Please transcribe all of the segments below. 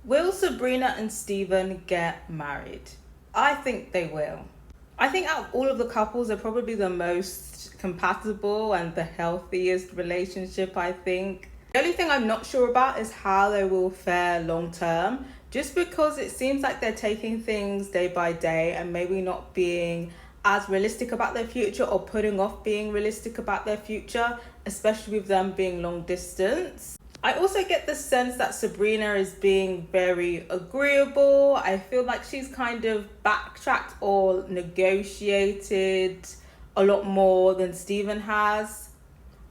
Will Sabrina and Steven get married? I think they will. I think out of all of the couples, they're probably the most compatible and the healthiest relationship, I think. The only thing I'm not sure about is how they will fare long term, just because it seems like they're taking things day by day and maybe not being as realistic about their future, or putting off being realistic about their future, especially with them being long distance. I also get the sense that Sabrina is being very agreeable. I feel like she's kind of backtracked or negotiated a lot more than Steven has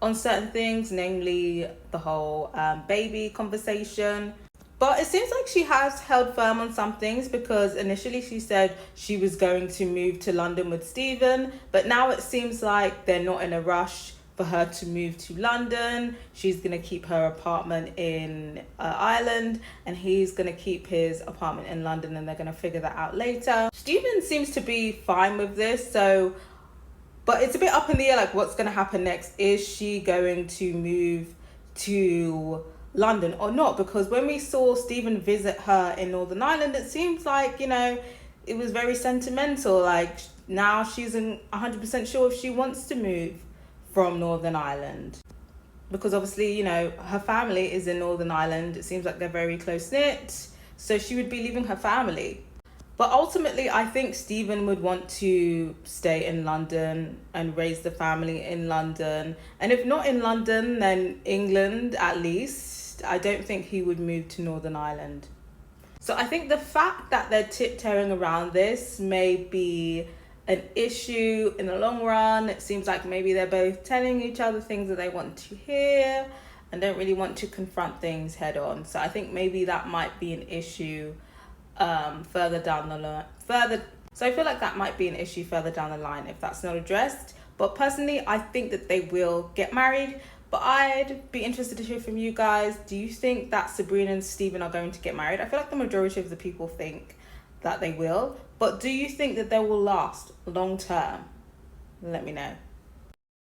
on certain things, namely the whole baby conversation. But it seems like she has held firm on some things, because initially she said she was going to move to London with Steven, but now it seems like they're not in a rush for her to move to London. She's going to keep her apartment in Ireland, and he's going to keep his apartment in London, and they're going to figure that out later. Steven seems to be fine with this, but it's a bit up in the air, like what's going to happen next. Is she going to move to London or not? Because when we saw Steven visit her in Northern Ireland, it seems like, it was very sentimental. Like, now she's 100% sure if she wants to move from Northern Ireland, because obviously, her family is in Northern Ireland. It seems like they're very close knit, so she would be leaving her family. But ultimately, I think Steven would want to stay in London and raise the family in London. And if not in London, then England at least. I don't think he would move to Northern Ireland. So I think the fact that they're tiptoeing around this may be an issue in the long run. It seems like maybe they're both telling each other things that they want to hear and don't really want to confront things head on. So I think maybe that might be an issue further down the line. So I feel like that might be an issue further down the line if that's not addressed. But personally, I think that they will get married. But I'd be interested to hear from you guys. Do you think that Sabrina and Steven are going to get married? I feel like the majority of the people think that they will. But do you think that they will last long term? Let me know.